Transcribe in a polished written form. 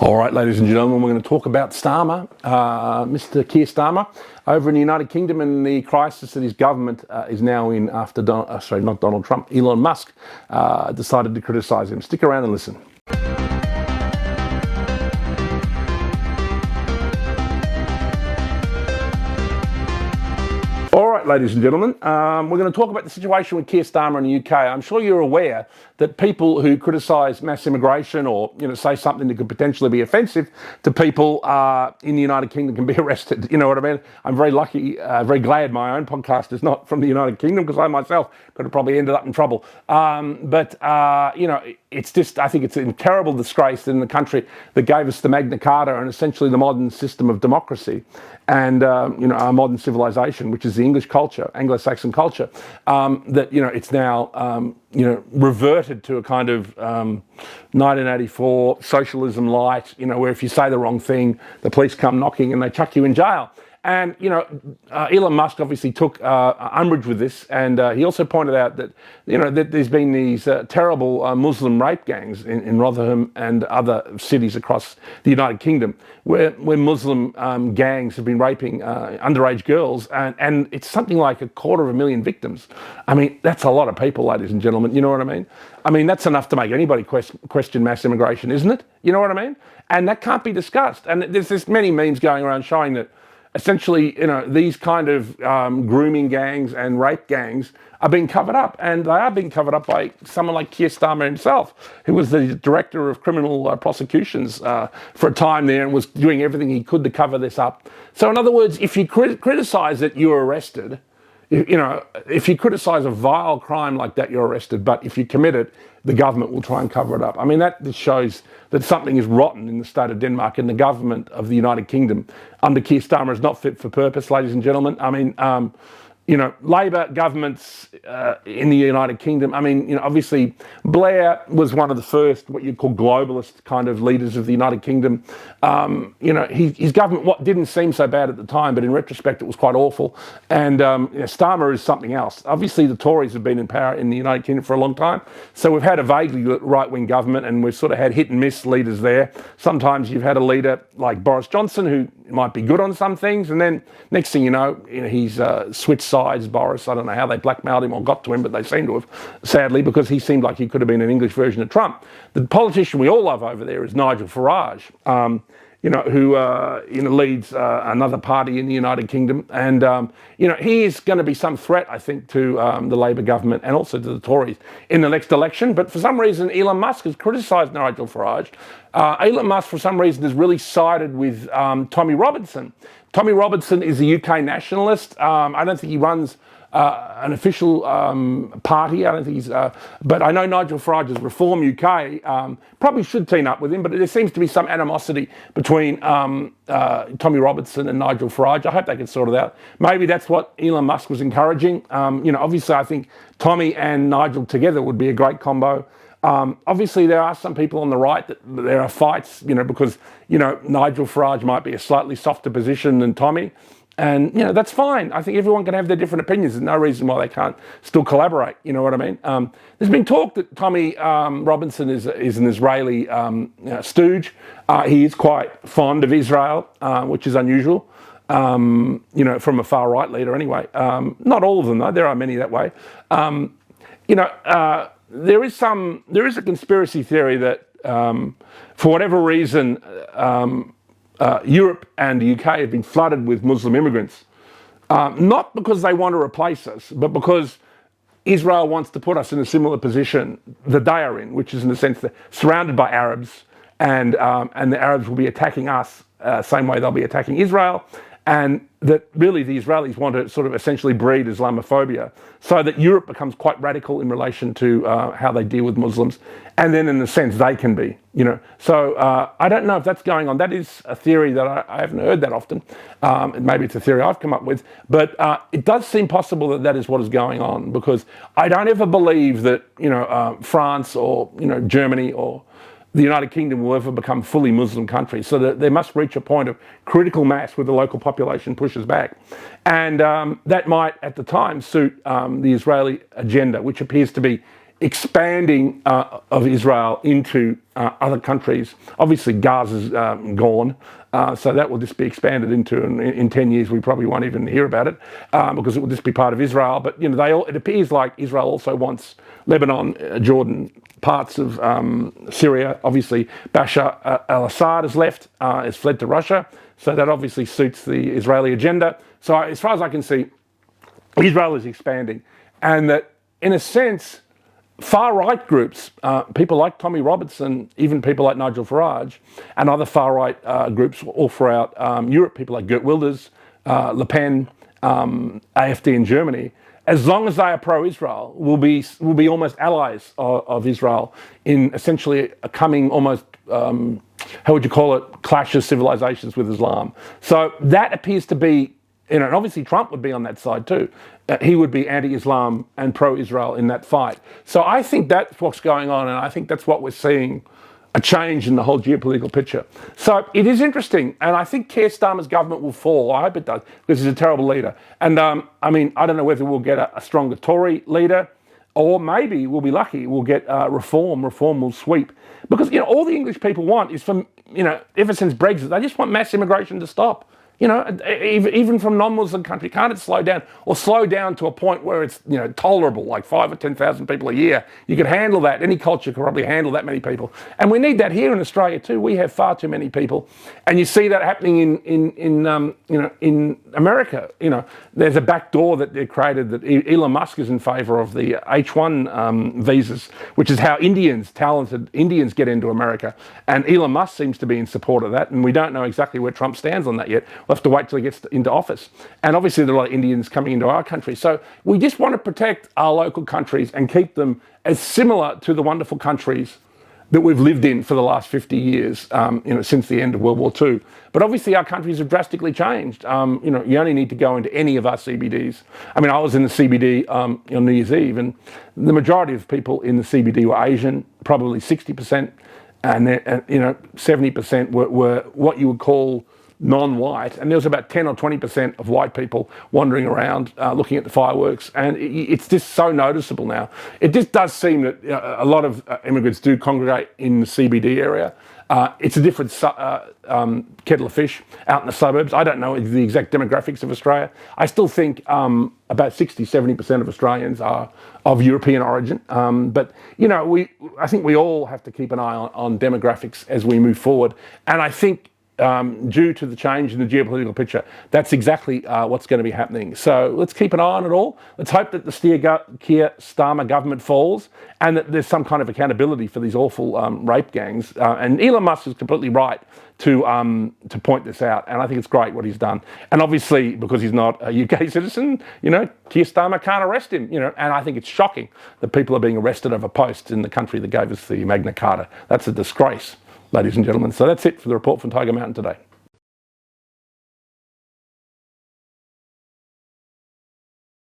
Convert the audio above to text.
All right, ladies and gentlemen, we're going to talk about Starmer, Mr. Keir Starmer, over in the United Kingdom and the crisis that his government is now in after, not Donald Trump, Elon Musk decided to criticise him. Stick around and listen. All right, ladies and gentlemen, we're going to talk about the situation with Keir Starmer in the UK. I'm sure you're aware that people who criticise mass immigration or say something that could potentially be offensive to people in the United Kingdom can be arrested. You know what I mean? I'm very lucky, very glad my own podcast is not from the United Kingdom, because I myself could have probably ended up in trouble. It's just, I think it's a terrible disgrace in the country that gave us the Magna Carta and essentially the modern system of democracy and our modern civilization, which is the English culture, Anglo-Saxon culture, that it's now reverted to a kind of 1984 socialism light, where if you say the wrong thing, the police come knocking and they chuck you in jail. And, Elon Musk obviously took umbrage with this, and he also pointed out that, that there's been these terrible Muslim rape gangs in Rotherham and other cities across the United Kingdom, where Muslim gangs have been raping underage girls, and it's something like 250,000 victims. I mean, that's a lot of people, ladies and gentlemen, you know what I mean? I mean, that's enough to make anybody question mass immigration, isn't it? You know what I mean? And that can't be discussed. And there's many memes going around showing that essentially, these kind of grooming gangs and rape gangs are being covered up, and they are being covered up by someone like Keir Starmer himself, who was the director of criminal prosecutions for a time there and was doing everything he could to cover this up. So in other words, if you criticise it, you're arrested. If you criticise a vile crime like that, you're arrested. But if you commit it, the government will try and cover it up. I mean, that just shows that something is rotten in the state of Denmark, and the government of the United Kingdom under Keir Starmer is not fit for purpose, ladies and gentlemen. I mean, Labour governments in the United Kingdom, I mean, obviously Blair was one of the first, what you'd call globalist kind of leaders of the United Kingdom. His government didn't seem so bad at the time, but in retrospect it was quite awful. And Starmer is something else. Obviously the Tories have been in power in the United Kingdom for a long time, so we've had a vaguely right-wing government, and we've sort of had hit-and-miss leaders there. Sometimes you've had a leader like Boris Johnson who might be good on some things, and then next thing you know he's switched sides. Boris, I don't know how they blackmailed him or got to him, but they seem to have, sadly, because he seemed like he could have been an English version of Trump. The politician we all love over there is Nigel Farage, who leads another party in the United Kingdom, and he is going to be some threat, I think, to the Labour government and also to the Tories in the next election. But for some reason, Elon Musk has criticised Nigel Farage. Elon Musk, for some reason, has really sided with Tommy Robinson. Tommy Robinson is a UK nationalist. I don't think he runs an official party. I don't think he's, but I know Nigel Farage is Reform UK. Probably should team up with him, but there seems to be some animosity between Tommy Robinson and Nigel Farage. I hope they can sort it out. Maybe that's what Elon Musk was encouraging. Obviously I think Tommy and Nigel together would be a great combo. Obviously, there are some people on the right that there are fights, because, Nigel Farage might be a slightly softer position than Tommy. And, that's fine. I think everyone can have their different opinions. There's no reason why they can't still collaborate. You know what I mean? There's been talk that Tommy Robinson is an Israeli stooge. He is quite fond of Israel, which is unusual, from a far right leader anyway. Not all of them, though. There are many that way. There is a conspiracy theory that, for whatever reason, Europe and the UK have been flooded with Muslim immigrants, not because they want to replace us, but because Israel wants to put us in a similar position that they are in, which is in the sense that surrounded by Arabs, and the Arabs will be attacking us same way they'll be attacking Israel. And that really the Israelis want to sort of essentially breed Islamophobia so that Europe becomes quite radical in relation to how they deal with Muslims. And then in a sense they can be, So I don't know if that's going on. That is a theory that I haven't heard that often. Maybe it's a theory I've come up with. But it does seem possible that that is what is going on, because I don't ever believe that, France or, Germany or the United Kingdom will ever become fully Muslim countries. So that they must reach a point of critical mass where the local population pushes back. And that might, at the time, suit the Israeli agenda, which appears to be expanding of Israel into other countries. Obviously, Gaza's gone, so that will just be expanded into. In 10 years, we probably won't even hear about it because it will just be part of Israel. But it appears like Israel also wants Lebanon, Jordan, parts of Syria. Obviously, Bashar al-Assad has left, has fled to Russia, so that obviously suits the Israeli agenda. So as far as I can see, Israel is expanding, and that in a sense, far-right groups, people like Tommy Robertson, even people like Nigel Farage, and other far-right groups all throughout Europe, people like Geert Wilders, Le Pen, AfD in Germany, as long as they are pro-Israel, will be almost allies of Israel in essentially a coming almost, how would you call it, clash of civilizations with Islam. So that appears to be, and obviously Trump would be on that side too. He would be anti-Islam and pro-Israel in that fight. So I think that's what's going on, and I think that's what we're seeing, a change in the whole geopolitical picture. So it is interesting, and I think Keir Starmer's government will fall. I hope it does, because he's a terrible leader. And I mean, I don't know whether we'll get a stronger Tory leader, or maybe we'll be lucky, we'll get reform. Reform will sweep. Because, all the English people want is from, ever since Brexit, they just want mass immigration to stop. Even from non-Muslim country, can't it slow down, or slow down to a point where it's, tolerable, like 5 or 10,000 people a year? You could handle that. Any culture could probably handle that many people. And we need that here in Australia too. We have far too many people. And you see that happening in America. There's a back door that they created that Elon Musk is in favor of, the H1 visas, which is how talented Indians get into America. And Elon Musk seems to be in support of that. And we don't know exactly where Trump stands on that yet. We'll have to wait till he gets into office. And obviously there are a lot of Indians coming into our country. So we just want to protect our local countries and keep them as similar to the wonderful countries that we've lived in for the last 50 years, since the end of World War II. But obviously our countries have drastically changed. You only need to go into any of our CBDs. I mean, I was in the CBD on New Year's Eve, and the majority of people in the CBD were Asian, probably 60%, and 70% were what you would call non-white, and there was about 10 or 20% of white people wandering around looking at the fireworks, and it's just so noticeable now. It just does seem that a lot of immigrants do congregate in the CBD area. It's a different kettle of fish out in the suburbs. I don't know the exact demographics of Australia. I still think about 60-70% of Australians are of European origin. But I think we all have to keep an eye on demographics as we move forward, and I think due to the change in the geopolitical picture, that's exactly what's going to be happening. So let's keep an eye on it all. Let's hope that the Keir Starmer government falls, and that there's some kind of accountability for these awful rape gangs. And Elon Musk is completely right to point this out, and I think it's great what he's done. And obviously, because he's not a UK citizen, Keir Starmer can't arrest him. And I think it's shocking that people are being arrested over posts in the country that gave us the Magna Carta. That's a disgrace, ladies and gentlemen. So that's it for the report from Tiger Mountain today.